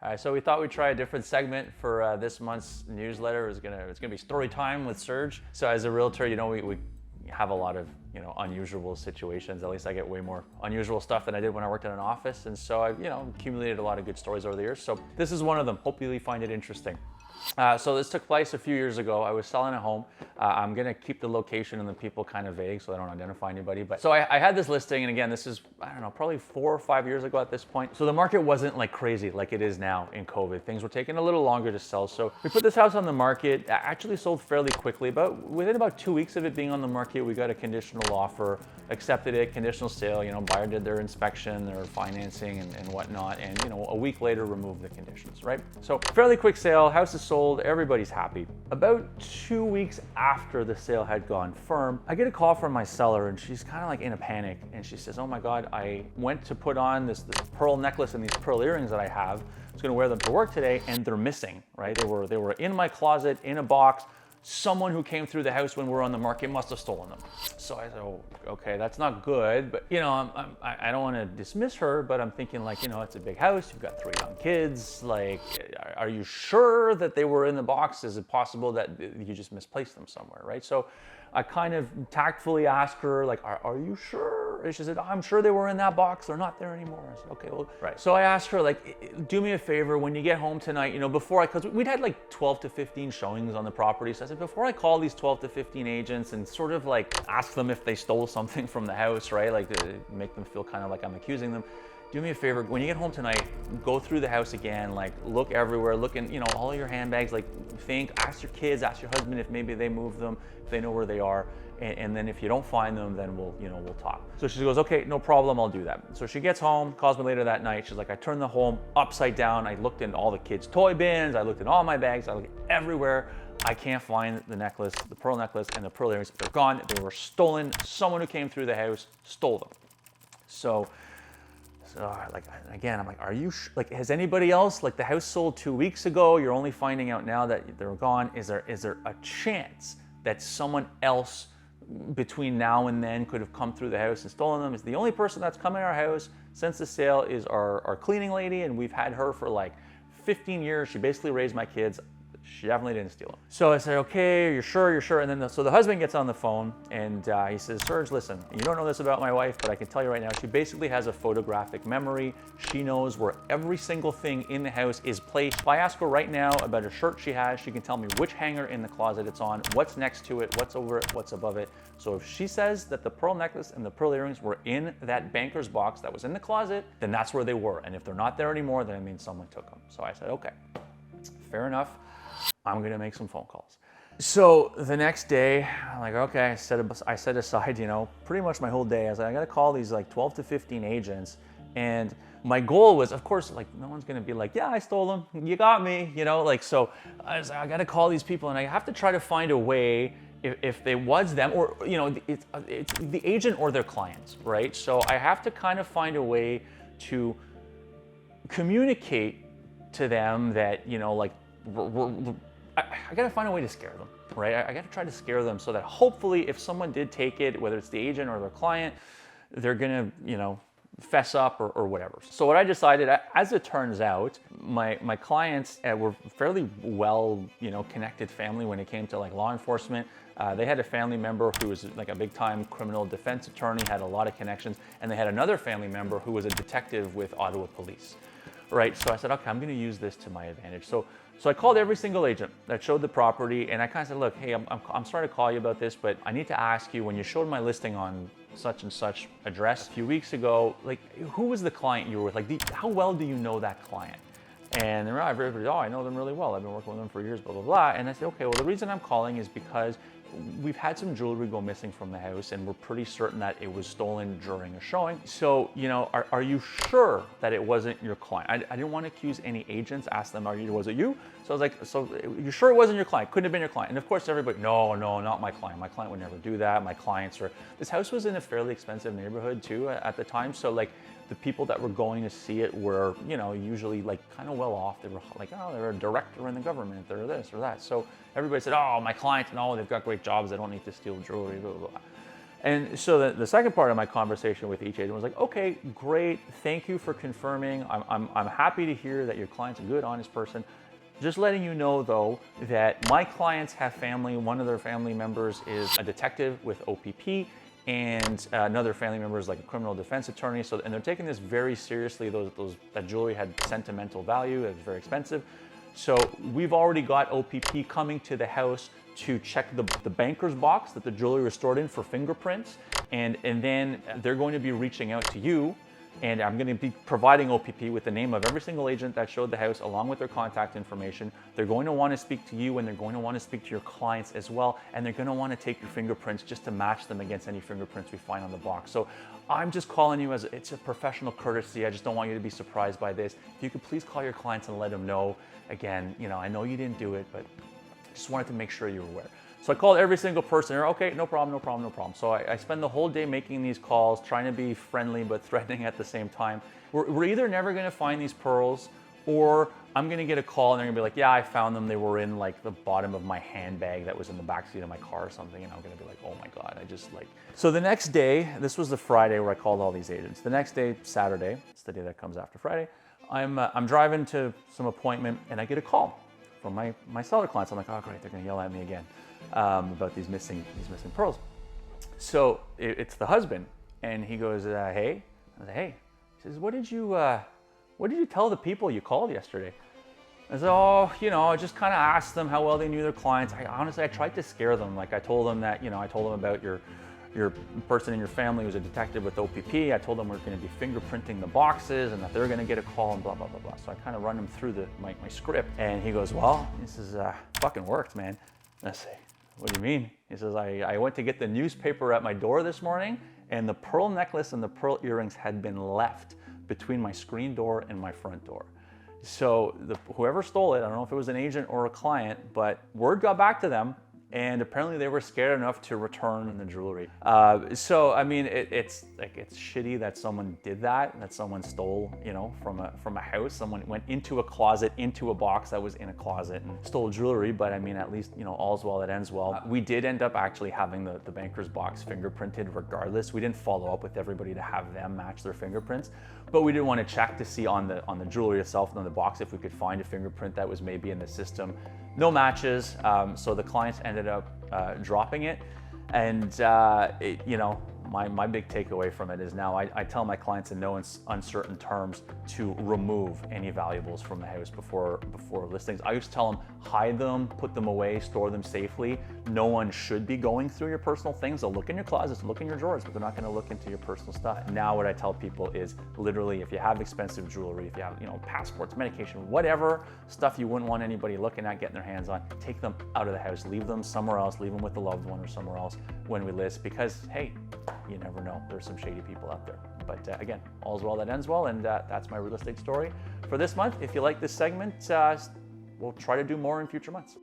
All right, so we thought we'd try a different segment for this month's newsletter. It's gonna be story time with Serge. So as a realtor, we have a lot of unusual situations. At least I get way more unusual stuff than I did when I worked in an office, and so I've accumulated a lot of good stories over the years. So this is one of them. Hopefully you find it interesting. So this took place a few years ago. I was selling a home. I'm gonna keep the location and the people kind of vague so I don't identify anybody. But so I had this listing, and again, this is, I don't know, probably 4 or 5 years ago at this point. So the market wasn't like crazy like it is now in COVID. Things were taking a little longer to sell. So we put this house on the market, actually sold fairly quickly. But within about 2 weeks of it being on the market, we got a conditional offer, accepted it, conditional sale. Buyer did their inspection, their financing and whatnot. And a week later removed the conditions, right? So fairly quick sale, house is sold, everybody's happy. About 2 weeks after the sale had gone firm, I get a call from my seller, and she's kind of like in a panic, and she says, oh my God, I went to put on this pearl necklace and these pearl earrings that I have. I was gonna wear them to work today, and they're missing, right? They were in my closet, in a box. Someone who came through the house when we were on the market must have stolen them. So I said, oh, okay, that's not good. But I don't want to dismiss her, but I'm thinking it's a big house. You've got 3 young kids. Like, are you sure that they were in the box? Is it possible that you just misplaced them somewhere, right? So I kind of tactfully asked her, like, are you sure? And she said, I'm sure they were in that box. They're not there anymore. I said, okay, well, right. So I asked her, like, do me a favor when you get home tonight, because we'd had like 12 to 15 showings on the property. So I said, before I call these 12 to 15 agents and sort of like ask them if they stole something from the house, right? Like to make them feel kind of like I'm accusing them. Do me a favor, when you get home tonight, go through the house again, like look everywhere, look in, all of your handbags, like ask your kids, ask your husband if maybe they moved them, if they know where they are. And then if you don't find them, then we'll talk. So she goes, okay, no problem, I'll do that. So she gets home, calls me later that night. She's like, I turned the home upside down. I looked in all the kids' toy bins. I looked in all my bags. I looked everywhere. I can't find the necklace, the pearl necklace and the pearl earrings. They're gone. They were stolen. Someone who came through the house stole them. So again, I'm like, are you has anybody else, like the house sold 2 weeks ago, you're only finding out now that they're gone. Is there a chance that someone else between now and then could have come through the house and stolen them? Is the only person that's come in our house since the sale is our cleaning lady, and we've had her for like 15 years. She basically raised my kids. She definitely didn't steal them. So I said, okay, you're sure? And then so the husband gets on the phone, and he says, Serge, listen, you don't know this about my wife, but I can tell you right now, she basically has a photographic memory. She knows where every single thing in the house is placed. If I ask her right now about a shirt she has, she can tell me which hanger in the closet it's on, what's next to it, what's over it, what's above it. So if she says that the pearl necklace and the pearl earrings were in that banker's box that was in the closet, then that's where they were. And if they're not there anymore, then it means someone took them. So I said, okay, fair enough. I'm gonna make some phone calls. So the next day, I'm like, okay, I set aside, pretty much my whole day. I was like, I gotta call these like 12 to 15 agents. And my goal was, of course, like no one's gonna be like, yeah, I stole them, you got me, so I was like, I gotta call these people, and I have to try to find a way if it was them, or it's the agent or their clients, right? So I have to kind of find a way to communicate to them that, I gotta find a way to scare them, right? I gotta try to scare them so that hopefully if someone did take it, whether it's the agent or their client, they're gonna, fess up or whatever. So what I decided, as it turns out, my clients were fairly well, connected family when it came to like law enforcement. They had a family member who was like a big time criminal defense attorney, had a lot of connections, and they had another family member who was a detective with Ottawa Police. Right, so I said, okay, I'm gonna use this to my advantage. So I called every single agent that showed the property, and I kind of said, look, hey, I'm sorry to call you about this, but I need to ask you, when you showed my listing on such and such address a few weeks ago, like, who was the client you were with? Like, how well do you know that client? And everybody, I know them really well. I've been working with them for years, blah, blah, blah. And I said, okay, well, the reason I'm calling is because we've had some jewelry go missing from the house, and we're pretty certain that it was stolen during a showing. So, are you sure that it wasn't your client? I didn't want to accuse any agents, ask them, was it you? So I was like, so you sure it wasn't your client? Couldn't have been your client. And of course, everybody, no, not my client. My client would never do that. My clients this house was in a fairly expensive neighborhood too at the time. So like, the people that were going to see it were, usually like kind of well off. They were like, oh, they're a director in the government, they're this or that. So everybody said, oh, my clients, no, they've got great jobs. They don't need to steal jewelry, blah, blah, blah. And so the second part of my conversation with each agent was like, okay, great, thank you for confirming. I'm happy to hear that your client's a good, honest person. Just letting you know though, that my clients have family. One of their family members is a detective with OPP, and another family member is like a criminal defense attorney. So, and they're taking this very seriously. That jewelry had sentimental value. It was very expensive. So we've already got OPP coming to the house to check the banker's box that the jewelry was stored in for fingerprints. And then they're going to be reaching out to you, and I'm going to be providing OPP with the name of every single agent that showed the house along with their contact information. They're going to want to speak to you, and they're going to want to speak to your clients as well. And they're going to want to take your fingerprints just to match them against any fingerprints we find on the box. So I'm just calling you as it's a professional courtesy. I just don't want you to be surprised by this. If you could please call your clients and let them know. Again, I know you didn't do it, but just wanted to make sure you were aware. So I called every single person. They're okay, no problem, no problem, no problem. So I spend the whole day making these calls, trying to be friendly but threatening at the same time. We're either never going to find these pearls, or I'm going to get a call and they're going to be like, yeah, I found them. They were in like the bottom of my handbag that was in the backseat of my car or something. And I'm going to be like, oh my God, So the next day, this was the Friday where I called all these agents. The next day, Saturday, it's the day that comes after Friday, I'm driving to some appointment and I get a call from my seller clients. I'm like, oh great, they're gonna yell at me again about these missing pearls. So it's the husband, and he goes, hey. I said, hey. He says, what did you tell the people you called yesterday? I said, oh, I just kind of asked them how well they knew their clients. I tried to scare them. Like I told them that, I told them about your person in your family who's a detective with OPP. I told them we're going to be fingerprinting the boxes and that they're going to get a call and blah, blah, blah, blah. So I kind of run him through my script. And he goes, well, he says, fucking worked, man. And I say, what do you mean? He says, I went to get the newspaper at my door this morning, and the pearl necklace and the pearl earrings had been left between my screen door and my front door. So whoever stole it, I don't know if it was an agent or a client, but word got back to them, and apparently they were scared enough to return the jewelry. So I mean, it's shitty that someone did that someone stole, from a house. Someone went into a closet, into a box that was in a closet, and stole jewelry. But I mean, at least, all's well that ends well. We did end up actually having the banker's box fingerprinted regardless. We didn't follow up with everybody to have them match their fingerprints, but we did want to check to see on the jewelry itself and on the box if we could find a fingerprint that was maybe in the system. No matches, so the clients ended up dropping it. And my big takeaway from it is now I tell my clients in no uncertain terms to remove any valuables from the house before listings. I used to tell them, hide them, put them away, store them safely. No one should be going through your personal things. They'll look in your closets, look in your drawers, but they're not going to look into your personal stuff. Now what I tell people is literally, if you have expensive jewelry, if you have passports, medication, whatever stuff you wouldn't want anybody looking at, getting their hands on, take them out of the house, leave them somewhere else, leave them with a loved one or somewhere else when we list, because hey, you never know, there's some shady people out there. But again, all's well that ends well, and that's my real estate story for this month. If you like this segment, we'll try to do more in future months.